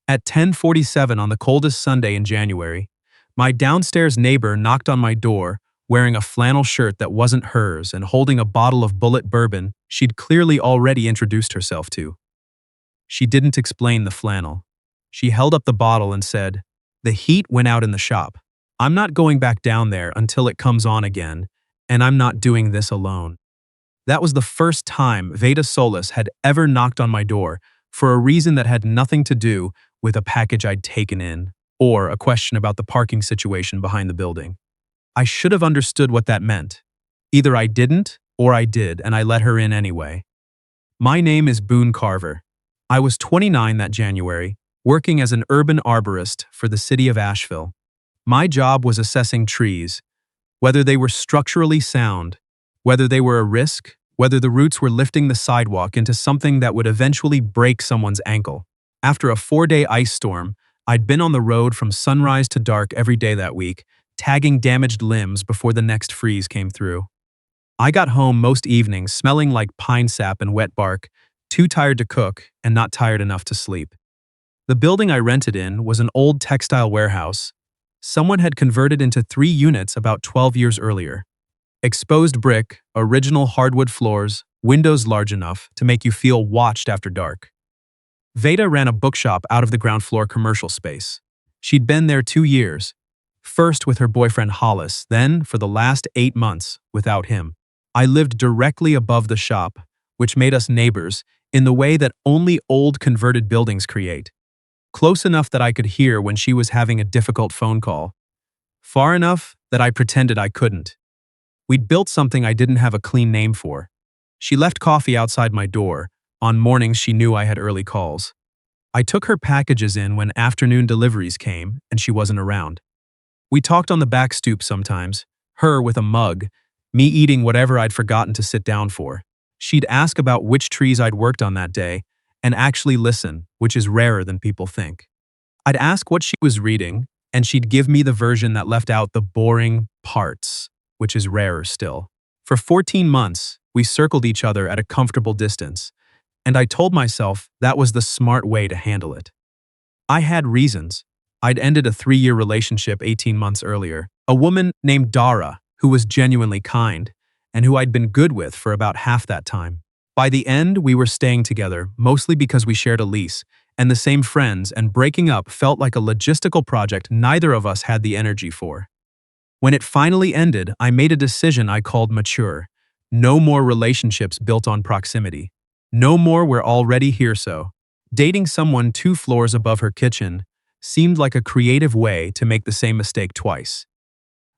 At 10:47 on the coldest Sunday in January, my downstairs neighbor knocked on my door wearing a flannel shirt that wasn't hers and holding a bottle of bullet bourbon she'd clearly already introduced herself to. She didn't explain the flannel. She held up the bottle and said, "The heat went out in the shop. I'm not going back down there until it comes on again, and I'm not doing this alone." That was the first time Veda Solis had ever knocked on my door for a reason that had nothing to do with a package I'd taken in or a question about the parking situation behind the building. I should have understood what that meant. Either I didn't or I did, and I let her in anyway. My name is Boone Carver. I was 29 that January, working as an urban arborist for the city of Asheville. My job was assessing trees, whether they were structurally sound, whether they were a risk, whether the roots were lifting the sidewalk into something that would eventually break someone's ankle. After a 4-day ice storm, I'd been on the road from sunrise to dark every day that week, tagging damaged limbs before the next freeze came through. I got home most evenings smelling like pine sap and wet bark, too tired to cook and not tired enough to sleep. The building I rented in was an old textile warehouse. Someone had converted into 3 units about 12 years earlier. Exposed brick, original hardwood floors, windows large enough to make you feel watched after dark. Veda ran a bookshop out of the ground floor commercial space. She'd been there 2 years, first with her boyfriend Hollis, then, for the last 8 months, without him. I lived directly above the shop, which made us neighbors in the way that only old converted buildings create. Close enough that I could hear when she was having a difficult phone call. Far enough that I pretended I couldn't. We'd built something I didn't have a clean name for. She left coffee outside my door on mornings she knew I had early calls. I took her packages in when afternoon deliveries came and she wasn't around. We talked on the back stoop sometimes, her with a mug, me eating whatever I'd forgotten to sit down for. She'd ask about which trees I'd worked on that day and actually listen, which is rarer than people think. I'd ask what she was reading, and she'd give me the version that left out the boring parts, which is rarer still. For 14 months, we circled each other at a comfortable distance, and I told myself that was the smart way to handle it. I had reasons. I'd ended a 3-year relationship 18 months earlier. A woman named Dara, who was genuinely kind, and who I'd been good with for about half that time. By the end, we were staying together, mostly because we shared a lease and the same friends, and breaking up felt like a logistical project neither of us had the energy for. When it finally ended, I made a decision I called mature. No more relationships built on proximity. No more "we're already here so." Dating someone 2 floors above her kitchen seemed like a creative way to make the same mistake twice.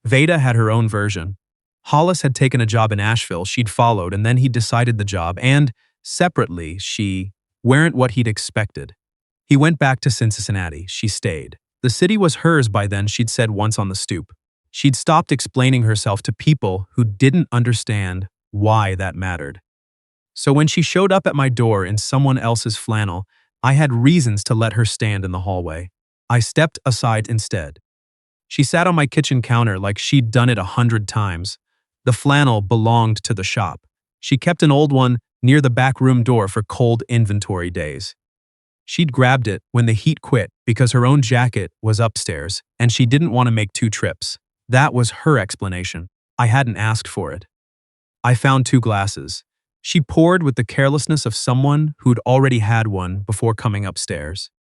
Veda had her own version. Hollis had taken a job in Asheville she'd followed, and then he'd decided the job, and, separately, she weren't what he'd expected. He went back to Cincinnati. She stayed. The city was hers by then, she'd said once on the stoop. She'd stopped explaining herself to people who didn't understand why that mattered. So when she showed up at my door in someone else's flannel, I had reasons to let her stand in the hallway. I stepped aside instead. She sat on my kitchen counter like she'd done it 100 times. The flannel belonged to the shop. She kept an old one near the back room door for cold inventory days. She'd grabbed it when the heat quit because her own jacket was upstairs and she didn't want to make 2 trips. That was her explanation. I hadn't asked for it. I found 2 glasses. She poured with the carelessness of someone who'd already had one before coming upstairs.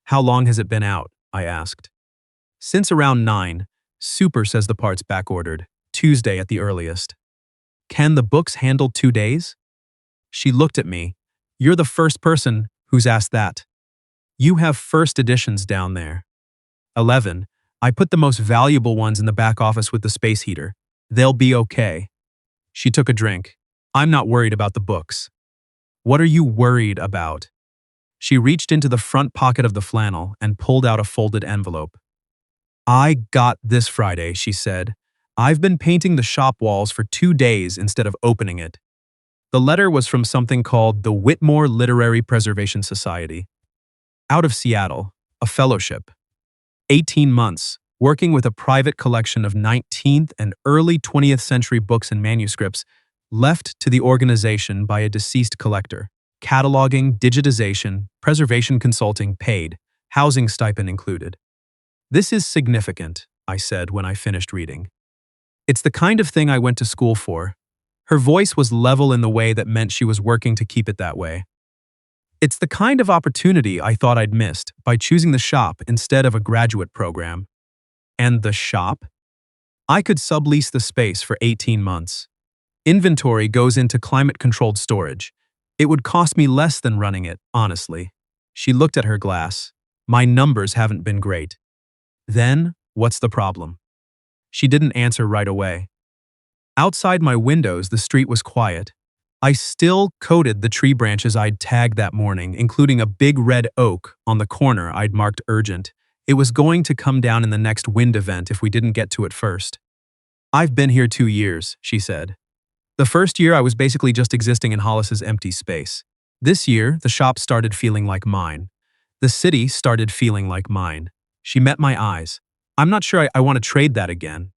"How long has it been out?" I asked. "Since around 9. Super says the part's back-ordered. Tuesday at the earliest." "Can the books handle 2 days?" She looked at me. "You're the first person who's asked that. You have first editions down there." 11. "I put the most valuable ones in the back office with the space heater. They'll be okay." She took a drink. "I'm not worried about the books." "What are you worried about?" She reached into the front pocket of the flannel and pulled out a folded envelope. "I got this Friday," she said. "I've been painting the shop walls for 2 days instead of opening it." The letter was from something called the Whitmore Literary Preservation Society. Out of Seattle, a fellowship. 18 months, working with a private collection of 19th and early 20th century books and manuscripts left to the organization by a deceased collector. Cataloging, digitization, preservation consulting paid. housing stipend included. This is significant, I said when I finished reading. It's the kind of thing I went to school for. Her voice was level in the way that meant she was working to keep it that way. It's the kind of opportunity I thought I'd missed by choosing the shop instead of a graduate program. And the shop? I could sublease the space for 18 months. Inventory goes into climate-controlled storage. It would cost me less than running it, honestly. She looked at her glass. My numbers haven't been great. Then, what's the problem? She didn't answer right away. Outside my windows, the street was quiet. I still coated the tree branches I'd tagged that morning, including a big red oak on the corner I'd marked urgent. It was going to come down in the next wind event if we didn't get to it first. I've been here 2 years, she said. The first year I was basically just existing in Hollis's empty space. This year, the shop started feeling like mine. The city started feeling like mine. She met my eyes. I'm not sure I want to trade that again.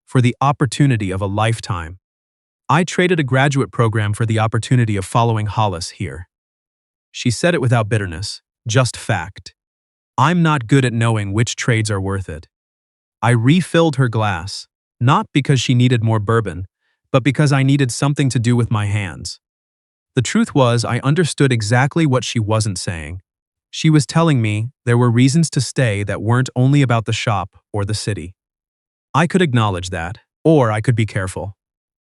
For the opportunity of a lifetime. I traded a graduate program for the opportunity of following Hollis here. She said it without bitterness, just fact. I'm not good at knowing which trades are worth it. I refilled her glass, not because she needed more bourbon, but because I needed something to do with my hands. The truth was, I understood exactly what she wasn't saying. She was telling me there were reasons to stay that weren't only about the shop or the city. I could acknowledge that, or I could be careful.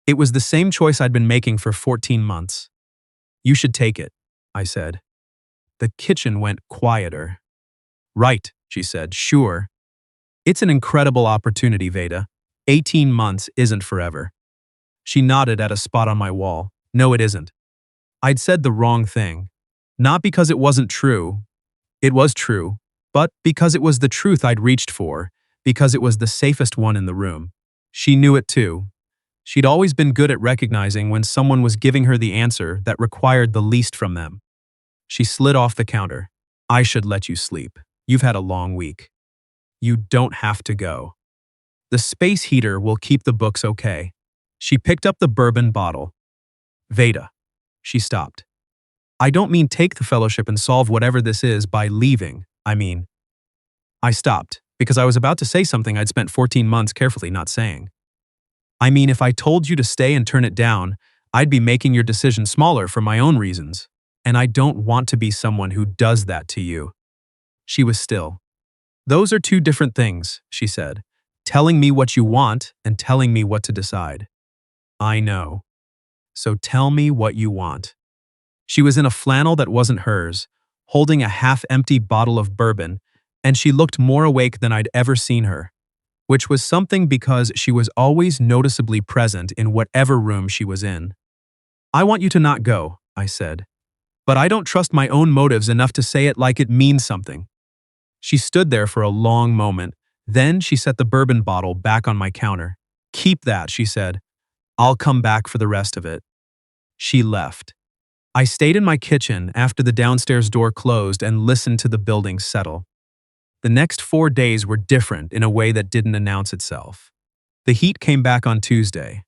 It was the same choice I'd been making for 14 months. You should take it, I said. The kitchen went quieter. Right, she said, sure. It's an incredible opportunity, Veda. 18 months isn't forever. She nodded at a spot on my wall. No, it isn't. I'd said the wrong thing. Not because it wasn't true. It was true, but because it was the truth I'd reached for, because it was the safest one in the room. She knew it too. She'd always been good at recognizing when someone was giving her the answer that required the least from them. She slid off the counter. I should let you sleep. You've had a long week. You don't have to go. The space heater will keep the books okay. She picked up the bourbon bottle. Veda. She stopped. I don't mean take the fellowship and solve whatever this is by leaving. I stopped, because I was about to say something I'd spent 14 months carefully not saying. I mean, if I told you to stay and turn it down, I'd be making your decision smaller for my own reasons. And I don't want to be someone who does that to you. She was still. Those are two different things, she said. Telling me what you want and telling me what to decide. I know. So tell me what you want. She was in a flannel that wasn't hers, holding a half-empty bottle of bourbon, and she looked more awake than I'd ever seen her. Which was something because she was always noticeably present in whatever room she was in. I want you to not go, I said. But I don't trust my own motives enough to say it like it means something. She stood there for a long moment. Then she set the bourbon bottle back on my counter. Keep that, she said. I'll come back for the rest of it. She left. I stayed in my kitchen after the downstairs door closed and listened to the building settle. The next 4 days were different in a way that didn't announce itself. The heat came back on Tuesday.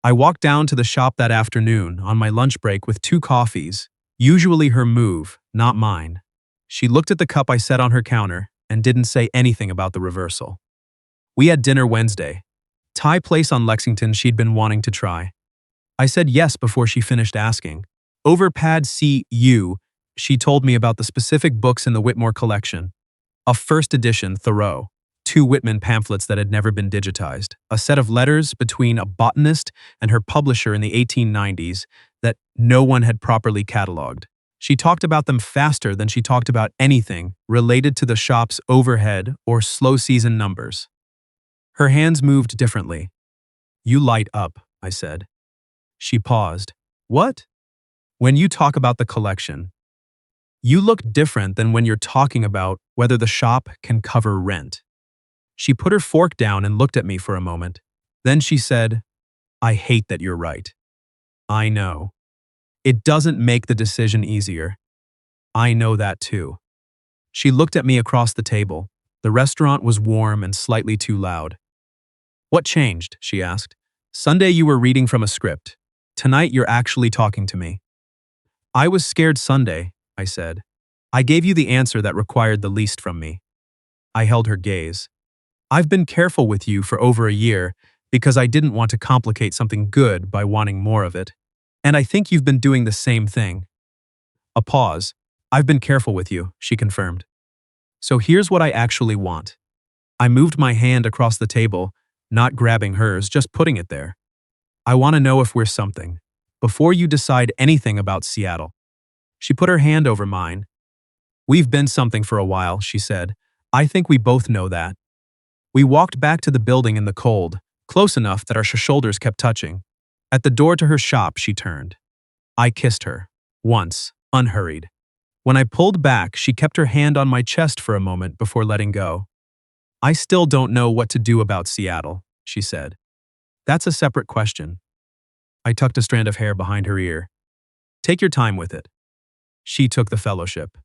I walked down to the shop that afternoon on my lunch break with 2 coffees, usually her move, not mine. She looked at the cup I set on her counter and didn't say anything about the reversal. We had dinner Wednesday. Thai place on Lexington she'd been wanting to try. I said yes before she finished asking. Over pad CU, she told me about the specific books in the Whitmore collection. A first edition Thoreau, 2 Whitman pamphlets that had never been digitized, a set of letters between a botanist and her publisher in the 1890s that no one had properly cataloged. She talked about them faster than she talked about anything related to the shop's overhead or slow season numbers. Her hands moved differently. You light up, I said. She paused. What? When you talk about the collection. You look different than when you're talking about whether the shop can cover rent. She put her fork down and looked at me for a moment. Then she said, I hate that you're right. I know. It doesn't make the decision easier. I know that too. She looked at me across the table. The restaurant was warm and slightly too loud. What changed? She asked. Sunday you were reading from a script. Tonight you're actually talking to me. I was scared Sunday, I said. I gave you the answer that required the least from me. I held her gaze. I've been careful with you for over a year because I didn't want to complicate something good by wanting more of it. And I think you've been doing the same thing. A pause. I've been careful with you, she confirmed. So here's what I actually want. I moved my hand across the table, not grabbing hers, just putting it there. I want to know if we're something. Before you decide anything about Seattle. She put her hand over mine. We've been something for a while, she said. I think we both know that. We walked back to the building in the cold, close enough that our shoulders kept touching. At the door to her shop, she turned. I kissed her. Once, unhurried. When I pulled back, she kept her hand on my chest for a moment before letting go. I still don't know what to do about Seattle, she said. That's a separate question. I tucked a strand of hair behind her ear. Take your time with it. She took the fellowship.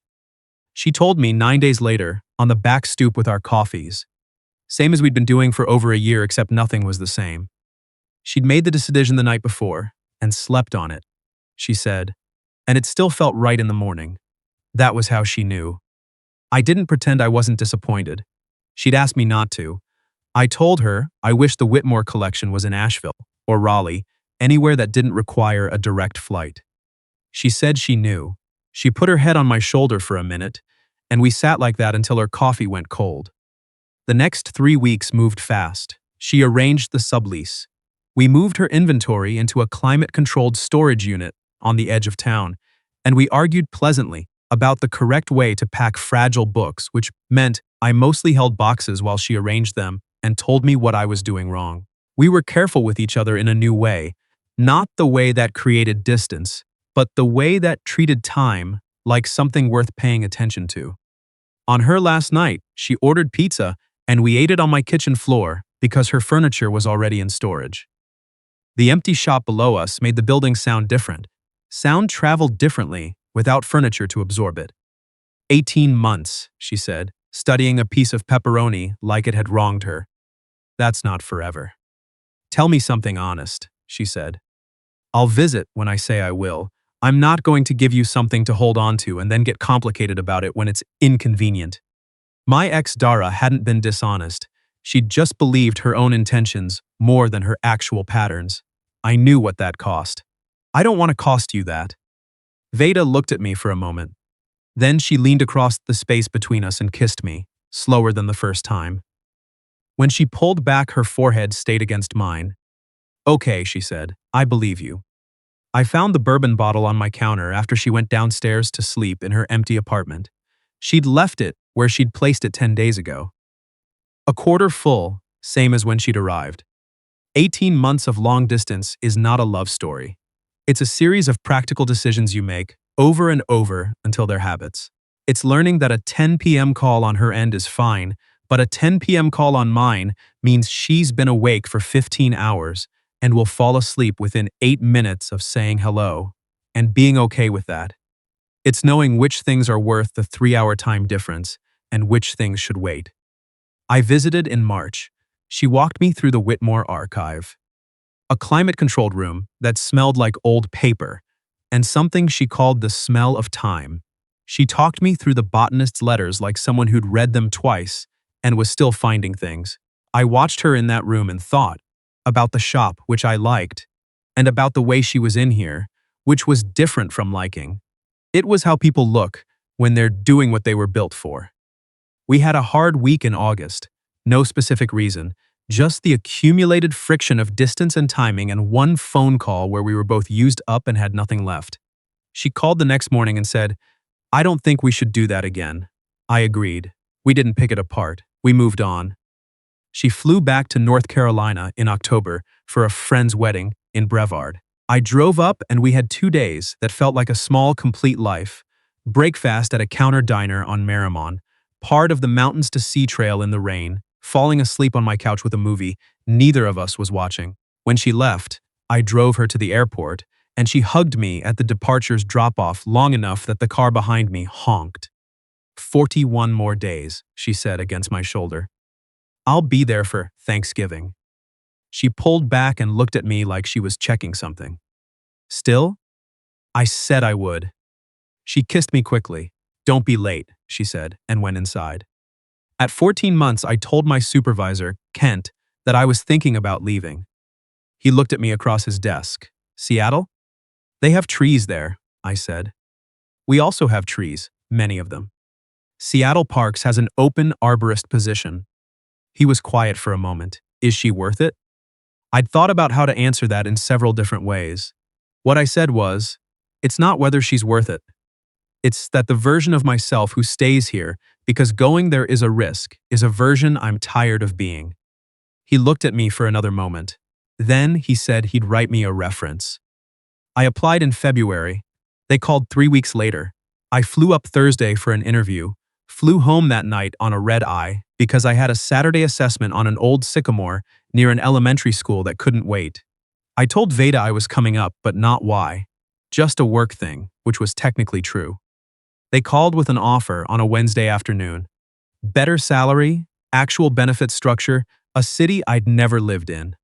She told me 9 days later, on the back stoop with our coffees. Same as we'd been doing for over a year, except nothing was the same. She'd made the decision the night before, and slept on it, she said, and it still felt right in the morning. That was how she knew. I didn't pretend I wasn't disappointed. She'd asked me not to. I told her I wished the Whitmore collection was in Asheville, or Raleigh, anywhere that didn't require a direct flight. She said she knew. She put her head on my shoulder for a minute, and we sat like that until her coffee went cold. The next 3 weeks moved fast. She arranged the sublease. We moved her inventory into a climate-controlled storage unit on the edge of town, and we argued pleasantly about the correct way to pack fragile books, which meant I mostly held boxes while she arranged them and told me what I was doing wrong. We were careful with each other in a new way, not the way that created distance, but the way that treated time like something worth paying attention to. On her last night, she ordered pizza, and we ate it on my kitchen floor because her furniture was already in storage. The empty shop below us made the building sound different. Sound traveled differently without furniture to absorb it. 18 months, she said, studying a piece of pepperoni like it had wronged her. That's not forever. Tell me something honest, she said. I'll visit when I say I will. I'm not going to give you something to hold on to and then get complicated about it when it's inconvenient. My ex Dara hadn't been dishonest. She'd just believed her own intentions more than her actual patterns. I knew what that cost. I don't want to cost you that. Veda looked at me for a moment. Then she leaned across the space between us and kissed me, slower than the first time. When she pulled back, her forehead stayed against mine. Okay, she said, I believe you. I found the bourbon bottle on my counter after she went downstairs to sleep in her empty apartment. She'd left it where she'd placed it 10 days ago. A quarter full, same as when she'd arrived. 18 months of long distance is not a love story. It's a series of practical decisions you make, over and over, until they're habits. It's learning that a 10 p.m. call on her end is fine, but a 10 p.m. call on mine means she's been awake for 15 hours and will fall asleep within 8 minutes of saying hello, and being okay with that. It's knowing which things are worth the 3-hour time difference and which things should wait. I visited in March. She walked me through the Whitmore archive. A climate-controlled room that smelled like old paper, and something she called the smell of time. She talked me through the botanist's letters like someone who'd read them twice and was still finding things. I watched her in that room and thought about the shop, which I liked, and about the way she was in here, which was different from liking. It was how people look when they're doing what they were built for. We had a hard week in August. No specific reason, just the accumulated friction of distance and timing and one phone call where we were both used up and had nothing left. She called the next morning and said, I don't think we should do that again. I agreed. We didn't pick it apart. We moved on. She flew back to North Carolina in October for a friend's wedding in Brevard. I drove up and we had 2 days that felt like a small, complete life. Breakfast at a counter diner on Merrimon, part of the Mountains to Sea Trail in the rain, falling asleep on my couch with a movie neither of us was watching. When she left, I drove her to the airport, and she hugged me at the departure's drop-off long enough that the car behind me honked. 41 more days, she said against my shoulder. I'll be there for Thanksgiving. She pulled back and looked at me like she was checking something. Still? I said I would. She kissed me quickly. Don't be late, she said, and went inside. At 14 months, I told my supervisor, Kent, that I was thinking about leaving. He looked at me across his desk. Seattle? They have trees there, I said. We also have trees, many of them. Seattle Parks has an open arborist position. He was quiet for a moment. Is she worth it? I'd thought about how to answer that in several different ways. What I said was, it's not whether she's worth it. It's that the version of myself who stays here because going there is a risk is a version I'm tired of being. He looked at me for another moment. Then he said he'd write me a reference. I applied in February. They called 3 weeks later. I flew up Thursday for an interview, flew home that night on a red eye because I had a Saturday assessment on an old sycamore near an elementary school that couldn't wait. I told Veda I was coming up, but not why. Just a work thing, which was technically true. They called with an offer on a Wednesday afternoon. Better salary, actual benefit structure, a city I'd never lived in.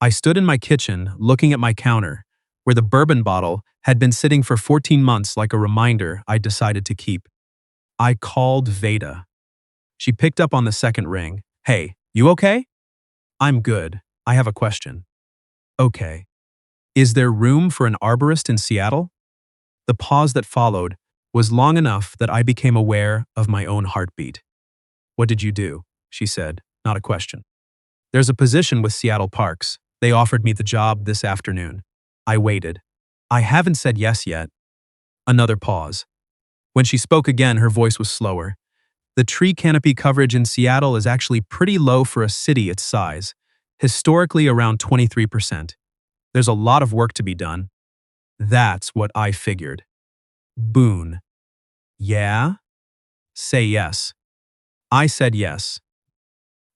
I stood in my kitchen looking at my counter, where the bourbon bottle had been sitting for 14 months like a reminder I'd decided to keep. I called Veda. She picked up on the second ring. Hey, you okay? I'm good. I have a question. Okay. Is there room for an arborist in Seattle? The pause that followed was long enough that I became aware of my own heartbeat. What did you do? She said, not a question. There's a position with Seattle Parks. They offered me the job this afternoon. I waited. I haven't said yes yet. Another pause. When she spoke again, her voice was slower. The tree canopy coverage in Seattle is actually pretty low for a city its size, historically around 23%. There's a lot of work to be done. That's what I figured. Boone. Yeah? Say yes. I said yes.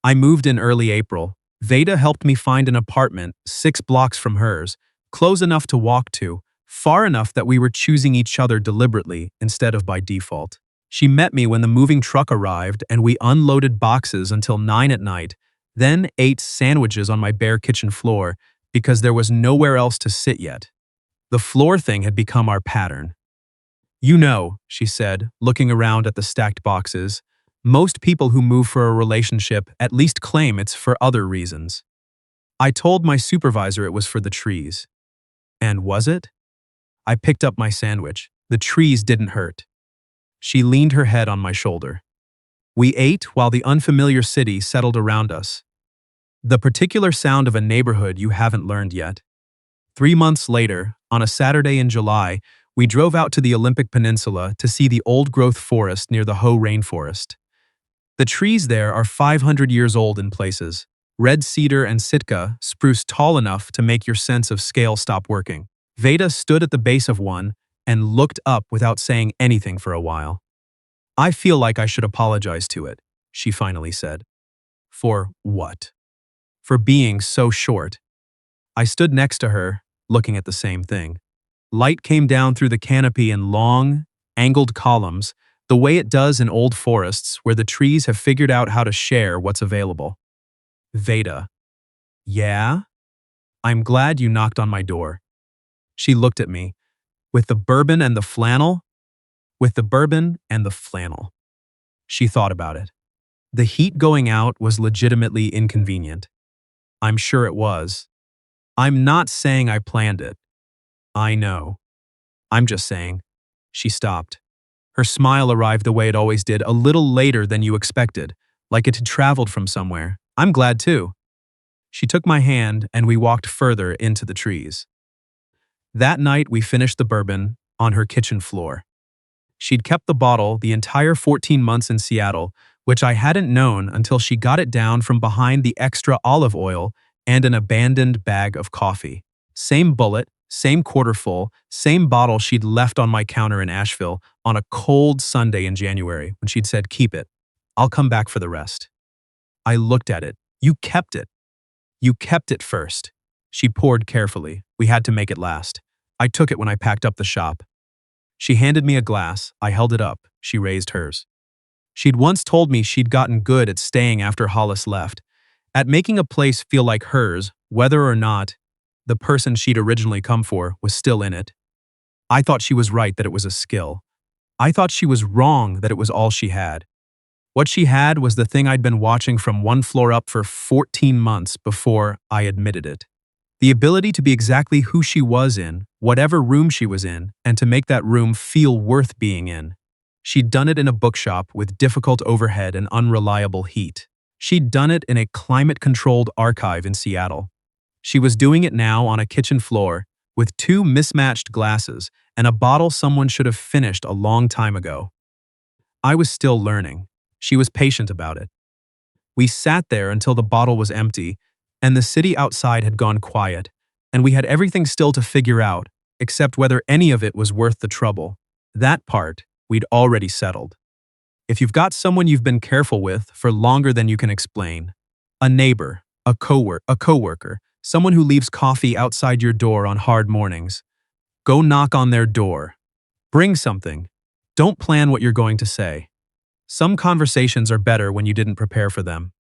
I moved in early April. Veda helped me find an apartment 6 blocks from hers, close enough to walk to, far enough that we were choosing each other deliberately instead of by default. She met me when the moving truck arrived and we unloaded boxes until 9 at night, then ate sandwiches on my bare kitchen floor because there was nowhere else to sit yet. The floor thing had become our pattern. You know, she said, looking around at the stacked boxes, most people who move for a relationship at least claim it's for other reasons. I told my supervisor it was for the trees. And was it? I picked up my sandwich. The trees didn't hurt. She leaned her head on my shoulder. We ate while the unfamiliar city settled around us. The particular sound of a neighborhood you haven't learned yet. 3 months later, on a Saturday in July, we drove out to the Olympic Peninsula to see the old-growth forest near the Hoh Rainforest. The trees there are 500 years old in places. Red cedar and Sitka spruce tall enough to make your sense of scale stop working. Veda stood at the base of one and looked up without saying anything for a while. I feel like I should apologize to it, she finally said. For what? For being so short. I stood next to her, looking at the same thing. Light came down through the canopy in long, angled columns, the way it does in old forests where the trees have figured out how to share what's available. Veda. Yeah? I'm glad you knocked on my door. She looked at me. With the bourbon and the flannel? With the bourbon and the flannel. She thought about it. The heat going out was legitimately inconvenient. I'm sure it was. I'm not saying I planned it. I know. I'm just saying. She stopped. Her smile arrived the way it always did, a little later than you expected, like it had traveled from somewhere. I'm glad too. She took my hand and we walked further into the trees. That night we finished the bourbon on her kitchen floor. She'd kept the bottle the entire 14 months in Seattle, which I hadn't known until she got it down from behind the extra olive oil and an abandoned bag of coffee. Same bullet, same quarter full, same bottle she'd left on my counter in Asheville on a cold Sunday in January when she'd said, keep it. I'll come back for the rest. I looked at it. You kept it. You kept it first. She poured carefully. We had to make it last. I took it when I packed up the shop. She handed me a glass. I held it up. She raised hers. She'd once told me she'd gotten good at staying after Hollis left, at making a place feel like hers, whether or not the person she'd originally come for was still in it. I thought she was right that it was a skill. I thought she was wrong that it was all she had. What she had was the thing I'd been watching from one floor up for 14 months before I admitted it. The ability to be exactly who she was in, whatever room she was in, and to make that room feel worth being in. She'd done it in a bookshop with difficult overhead and unreliable heat. She'd done it in a climate-controlled archive in Seattle. She was doing it now on a kitchen floor with two mismatched glasses and a bottle someone should have finished a long time ago. I was still learning. She was patient about it. We sat there until the bottle was empty, and the city outside had gone quiet, and we had everything still to figure out, except whether any of it was worth the trouble. That part, we'd already settled. If you've got someone you've been careful with for longer than you can explain, a neighbor, a coworker, someone who leaves coffee outside your door on hard mornings, go knock on their door. Bring something. Don't plan what you're going to say. Some conversations are better when you didn't prepare for them.